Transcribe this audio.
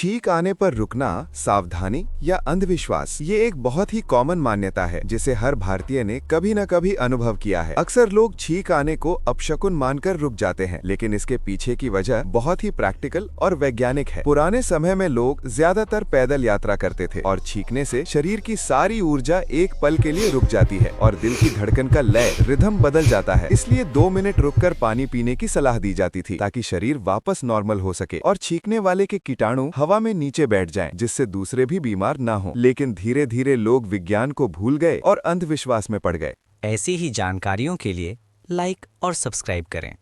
छींक आने पर रुकना, सावधानी या अंधविश्वास, ये एक बहुत ही कॉमन मान्यता है जिसे हर भारतीय ने कभी न कभी अनुभव किया है। अक्सर लोग छींक आने को अपशकुन मानकर रुक जाते हैं, लेकिन इसके पीछे की वजह बहुत ही प्रैक्टिकल और वैज्ञानिक है। पुराने समय में लोग ज्यादातर पैदल यात्रा करते थे और छींकने से शरीर की सारी ऊर्जा एक पल के लिए रुक जाती है और दिल की धड़कन का लय, रिदम बदल जाता है। इसलिए 2 मिनट रुककर पानी पीने की सलाह दी जाती थी ताकि शरीर वापस नॉर्मल हो सके और छींकने वाले के कीटाणु हवा में नीचे बैठ जाएं, जिससे दूसरे भी बीमार ना हो। लेकिन धीरे धीरे लोग विज्ञान को भूल गए और अंधविश्वास में पड़ गए। ऐसी ही जानकारियों के लिए लाइक और सब्सक्राइब करें।